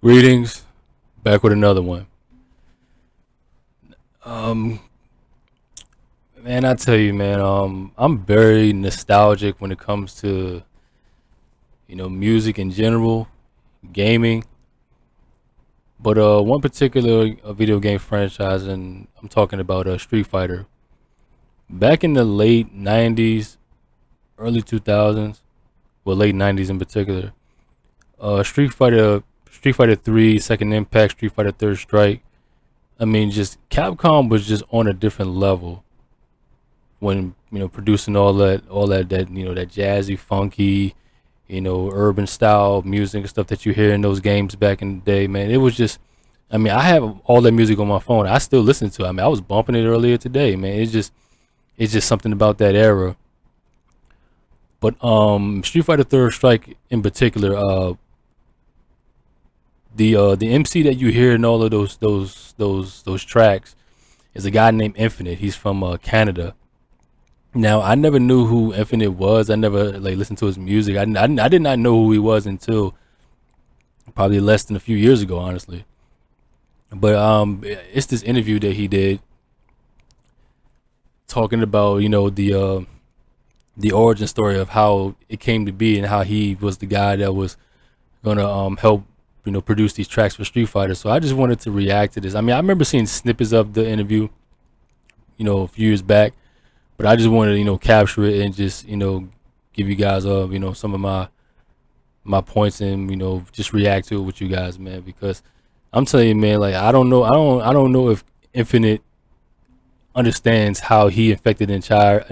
Greetings, back with another one. Um, man, I tell you, man, I'm very nostalgic when it comes to music in general, gaming, but one particular video game franchise, and I'm talking about Street Fighter. Back in the late '90s, early 2000s, well, late '90s in particular, Street Fighter 3, Second Impact, Street Fighter Third Strike. I mean, just Capcom was just on a different level when producing all that that jazzy, funky, urban style music and stuff that you hear in those games back in the day. Man, it was just. I mean, I have all that music on my phone. I still listen to it. I mean, I was bumping it earlier today, man. It's just something about that era. But Street Fighter Third Strike in particular, the MC that you hear in all of those tracks is a guy named Infinite. He's from Canada. Now I never knew who Infinite was. I never like listened to his music. I did not know who he was until probably less than a few years ago, honestly. But it's this interview that he did talking about the origin story of how it came to be and how he was the guy that was gonna help produce these tracks for Street Fighter. So I just wanted to react to this. I mean, I remember seeing snippets of the interview, a few years back, but I just wanted to capture it and just give you guys some of my points and just react to it with you guys, man. Because I'm telling you, man, like I don't know if Infinite understands how he affected an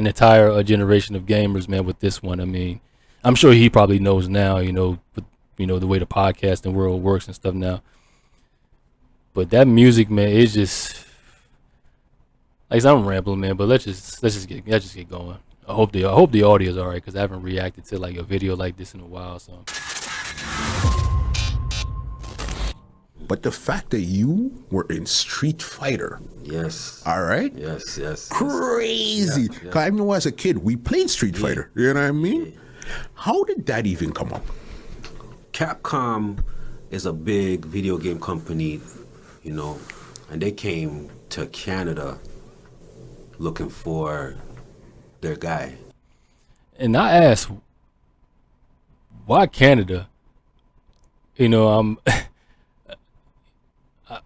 entire generation of gamers, man, with this one. I mean, I'm sure he probably knows now, with the way the podcasting world works and stuff now. But that music, man, is just like I'm rambling, man. But let's just get going. I hope the audio is alright because I haven't reacted to like a video like this in a while. So But the fact that you were in Street Fighter, Yes. all right? Yes. Crazy. Yeah. 'Cause I know as a kid, we played Street Fighter. You know what I mean? How did that even come up? Capcom is a big video game company, and they came to Canada looking for their guy. and I asked, why Canada? You know, I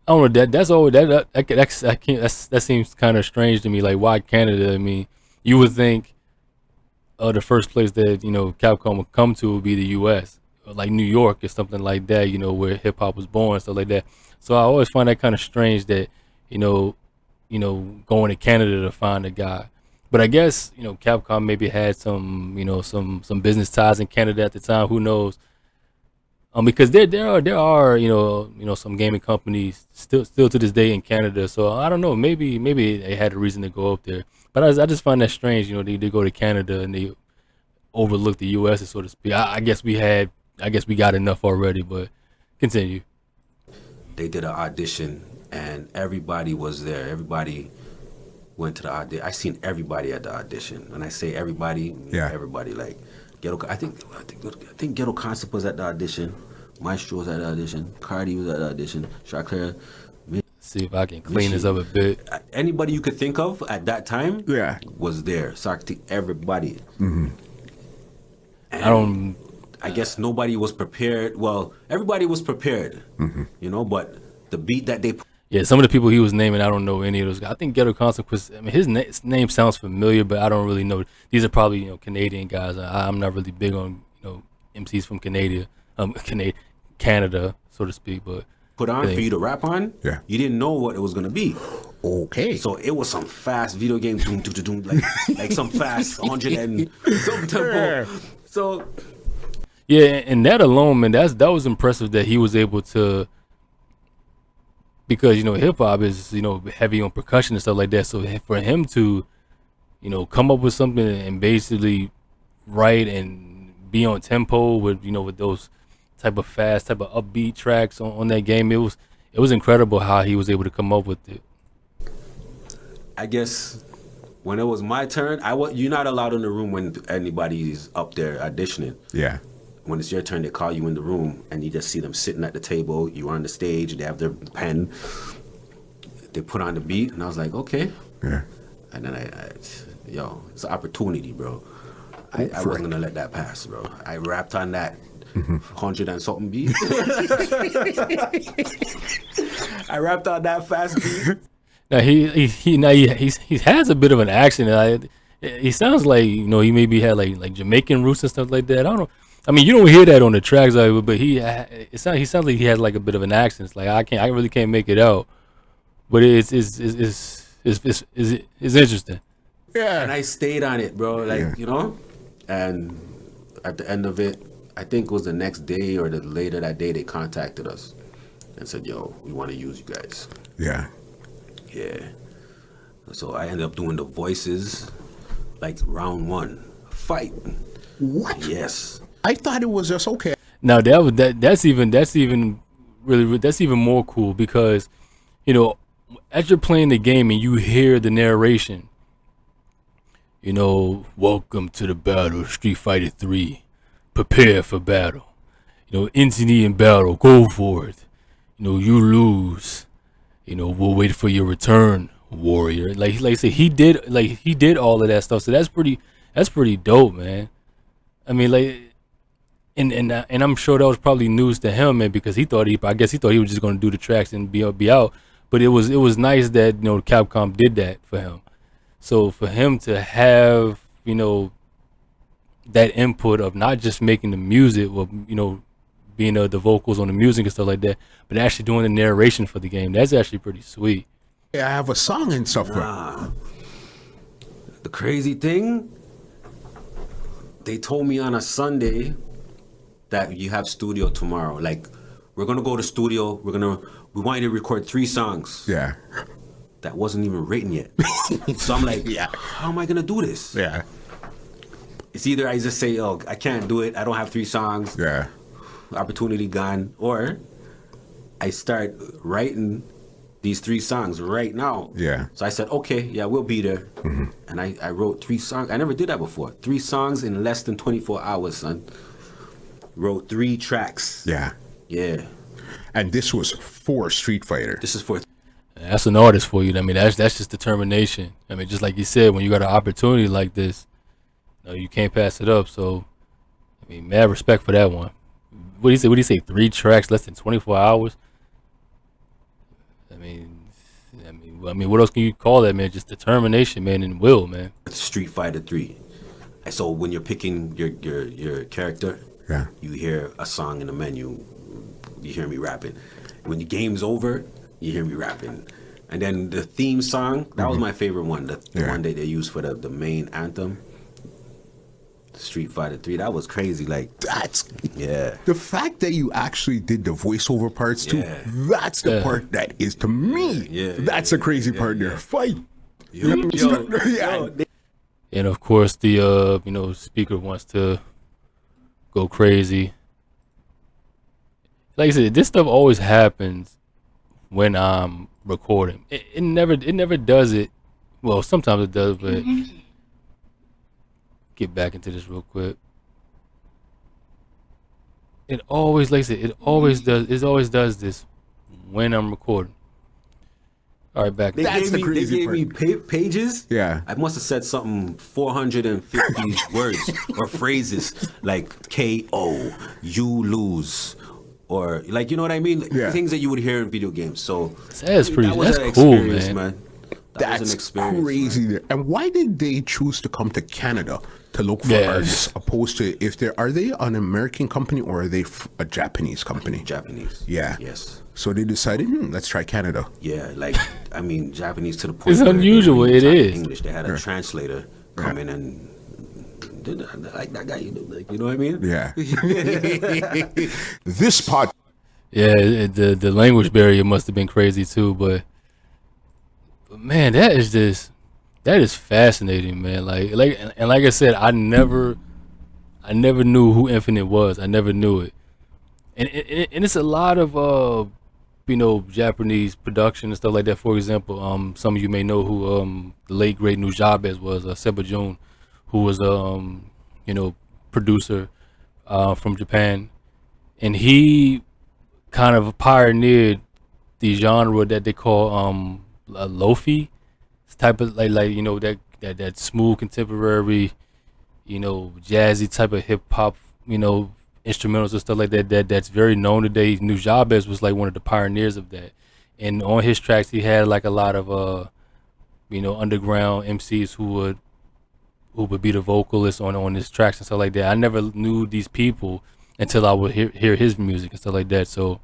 don't know that's all that's I can't that seems kind of strange to me. Like why Canada? I mean, you would think the first place that Capcom would come to would be the U.S. or like New York or something like that. Where hip hop was born, stuff like that. So I always find that kind of strange that you know going to Canada to find a guy. But I guess Capcom maybe had some some business ties in Canada at the time. Who knows? Because there are some gaming companies still to this day in Canada. So I don't know. Maybe they had a reason to go up there. But I just find that strange. They go to Canada and they overlook the U.S. so to speak. I guess we got enough already. But continue. They did an audition, and everybody was there. Everybody went to the audition. I seen everybody at the audition. When I say everybody, Yeah. everybody like Ghetto. I think Ghetto Concept was at the audition. Maestro was at the audition. Cardi was at the audition. Chaclair. See if I can clean this up a bit. Anybody you could think of at that time Yeah. was there. Sarkti, everybody. Mm-hmm. And I don't. I guess nobody was prepared. Well, everybody was prepared, but the beat that they Yeah, some of the people he was naming, I don't know any of those guys. I think Ghetto Consequence. I mean, his name sounds familiar, but I don't really know. These are probably Canadian guys. I'm not really big on MCs from Canada, so to speak. But put on for you to rap on, Yeah. you didn't know what it was gonna be. Okay. So it was some fast video game, doom, doom, doom, like some fast 100 and some tempo. So yeah, and that alone, man, that was impressive that he was able to. Because hip hop is heavy on percussion and stuff like that. So for him to come up with something and basically write and be on tempo with with those type of fast, type of upbeat tracks on that game, it was incredible how he was able to come up with it. I guess when it was my turn, you're not allowed in the room when anybody's up there auditioning. Yeah. when it's your turn, they call you in the room, and you just see them sitting at the table. You're on the stage, they have their pen. They put on the beat, and I was like, okay. Yeah. And then yo, it's an opportunity, bro. I wasn't gonna let that pass, bro. I rapped on that 100 and something beat. I rapped on that fast beat. Now he has a bit of an accent. He sounds like, you know, he maybe had like Jamaican roots and stuff like that. I don't know. I mean, you don't hear that on the tracks, but he sounds like he has like a bit of an accent. It's like I really can't make it out, but it's interesting. Yeah. And I stayed on it, bro. Like, Yeah. you know? And at the end of it, I think it was the next day or the later that day, they contacted us and said, yo, we want to use you guys. Yeah. Yeah. So I ended up doing the voices, like round 1. Fight. What? Yes. I thought it was just okay. Now that's even more cool because, you know, as you're playing the game and you hear the narration, you know, welcome to the battle, Street Fighter 3. Prepare for battle. You know, Infinte in battle, go for it. You know, you lose. You know, we'll wait for your return, warrior. Like I said, he did all of that stuff. So that's pretty dope, man. I mean, like, and I'm sure that was probably news to him, man, because I guess he thought he was just gonna do the tracks and be out. But it was nice that, you know, Capcom did that for him. So for him to have, you know, that input of not just making the music or, you know, being the vocals on the music and stuff like that, but actually doing the narration for the game, that's actually pretty sweet. Yeah, I have a song and stuff. The crazy thing, they told me on a Sunday that you have studio tomorrow. Like, we're gonna go to studio. We want you to record 3 songs. Yeah. That wasn't even written yet. So I'm like, Yeah. how am I gonna do this? Yeah. It's either I just say, oh, I can't do it. I don't have 3 songs. Yeah. Opportunity gone. Or I start writing these 3 songs right now. Yeah. So I said, okay, yeah, we'll be there. And I wrote 3 songs. I never did that before. 3 songs in less than 24 hours, son. Wrote 3 tracks. Yeah. Yeah. And this was for Street Fighter. This is for That's an artist for you. I mean, that's just determination. I mean, just like you said, when you got an opportunity like this, you know, you can't pass it up. So, I mean, mad respect for that one. What do you say? 3 tracks, less than 24 hours. I mean, what else can you call that, man? Just determination, man, and will, man. Street Fighter 3. And so when you're picking your character, Yeah. you hear a song in the menu, you hear me rapping. When the game's over, you hear me rapping. And then the theme song, that was my favorite one, the Yeah. one that they used for the main anthem. Street Fighter 3, that was crazy. Like, That's yeah. the fact that you actually did the voiceover parts too. Yeah. That's the part that is to me. Yeah, That's the crazy part there. Fight. Yo, Yeah. And of course, the you know, speaker wants to go crazy. Like I said, this stuff always happens when I'm recording. It never does it. Well, sometimes it does, but get back into this real quick. It always, like I said, it always does this when I'm recording. All right, back. They That's gave the me, crazy they gave me pages. Yeah. I must have said something 450 words or phrases like KO, you lose, or like, you know what I mean? Yeah. Things that you would hear in video games. So That's pretty. that was That's an cool, experience, man. That was That's an experience, crazy. man. There. And why did they choose to come to Canada to look for Yeah. artists, opposed to if are they an American company or are they a Japanese company? Japanese. Yeah. Yes. So they decided, let's try Canada. Yeah, like, I mean, Japanese to the point. It's where they unusual, weren't even it talking is. English. They had a translator come in and did like that guy. You know what I mean? Yeah. This pod. Yeah, the language barrier must have been crazy too, but man, that is fascinating, man. Like I said, I never knew who Infinite was. I never knew it, and it's a lot of you know, Japanese production and stuff like that. For example, some of you may know who the late great Nujabes was, Seba Jun, who was you know, producer. from Japan, and he kind of pioneered the genre that they call lofi. It's type of like that smooth contemporary, jazzy type of hip hop, instrumentals and stuff like that's very known today. Nujabes was like one of the pioneers of that, and on his tracks he had like a lot of underground MCs who would be the vocalists on his tracks and stuff like that. I never knew these people until I would hear his music and stuff like that. So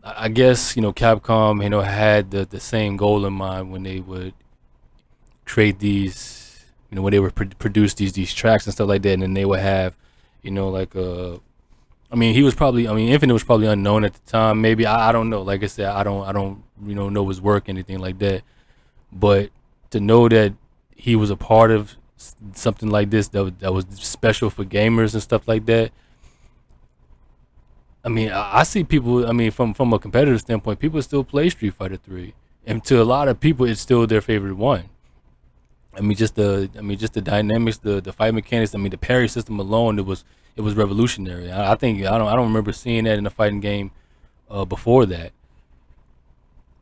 I guess Capcom had the same goal in mind when they would create these, when they would produce these tracks and stuff like that, and then they would have like he was probably, Infinite was probably unknown at the time. Maybe I don't know. Like I said, I don't know his work, anything like that. But to know that he was a part of something like this that was special for gamers and stuff like that. I see people. From a competitive standpoint, people still play Street Fighter 3, and to a lot of people, it's still their favorite one. Just the dynamics, the fight mechanics. The parry system alone, it was revolutionary. I think I don't remember seeing that in a fighting game before that.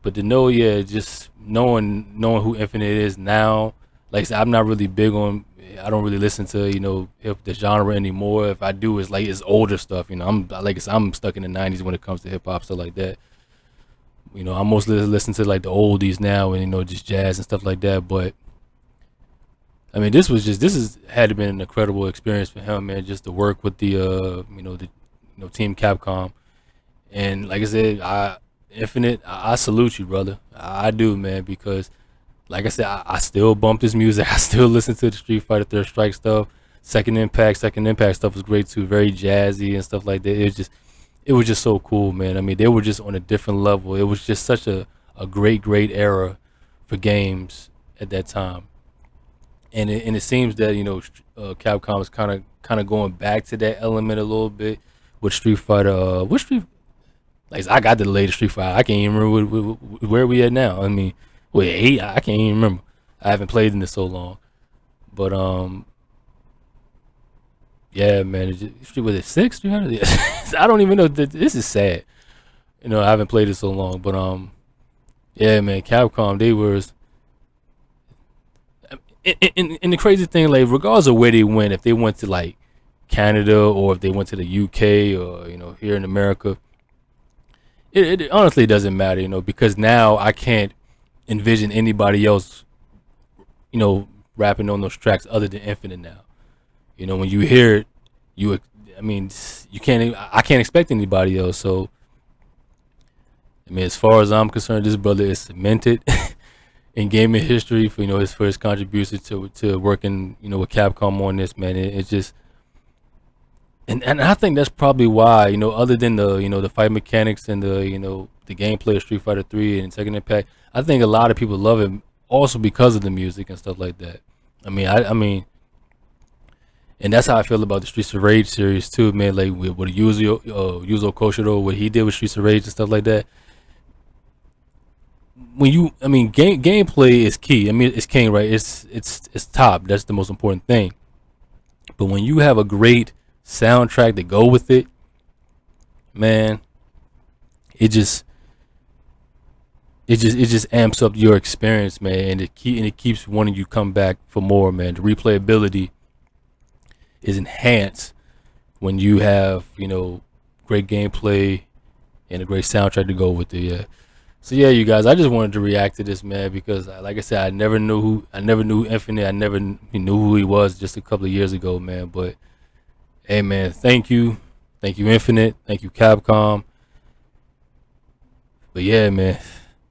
But to know, yeah, just knowing who Infinite is now. Like I said, I'm not really big on. I don't really listen to hip the genre anymore. If I do, it's older stuff. I'm like I said, I'm stuck in the '90s when it comes to hip hop, stuff like that. I mostly listen to like the oldies now, and just jazz and stuff like that. But this had to been an incredible experience for him, man. Just to work with the team Capcom, and like I said, Infinite, I salute you, brother. I do, man, because like I said, I still bump this music. I still listen to the Street Fighter Third Strike stuff. Second Impact stuff was great too, very jazzy and stuff like that. It was just so cool, man. They were just on a different level. It was just such a great era for games at that time. And it seems that Capcom is kind of going back to that element a little bit with Street Fighter. What Street? Like I got the latest Street Fighter. I can't even remember where we at now. Wait, 8? I can't even remember. I haven't played in this so long. But yeah, man. Was it 6? I don't even know. This is sad. I haven't played it so long. But yeah, man. Capcom, they were. And the crazy thing, like, regardless of where they went, if they went to like Canada or if they went to the UK or here in America, it honestly doesn't matter, because now I can't envision anybody else, rapping on those tracks other than Infinite now. When you hear it, you can't. I can't expect anybody else. So, as far as I'm concerned, this brother is cemented in gaming history for his contribution to working with Capcom on this, man. It just and I think that's probably why other than the fight mechanics and the gameplay of Street Fighter 3 and Second Impact, I think a lot of people love it also because of the music and stuff like that. And that's how I feel about the Streets of Rage series too, man. Like with Yuzo Koshiro, what he did with Streets of Rage and stuff like that. When gameplay is key. It's king, right? It's top. That's the most important thing. But when you have a great soundtrack to go with it, man, it just amps up your experience, man, and it keeps wanting you come back for more, man. The replayability is enhanced when you have great gameplay and a great soundtrack to go with it. Yeah. So yeah, you guys, I just wanted to react to this, man, because like I said, I never knew Infinite. I never knew who he was just a couple of years ago, man. But hey, man, thank you Infinite, thank you Capcom. But yeah, man,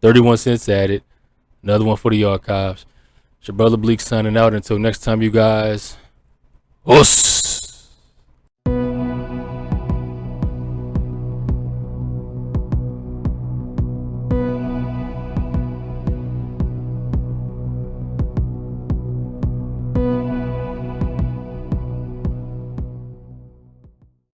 31 cents added, another one for the archives. It's your brother Bleak signing out. Until next time, you guys. Us.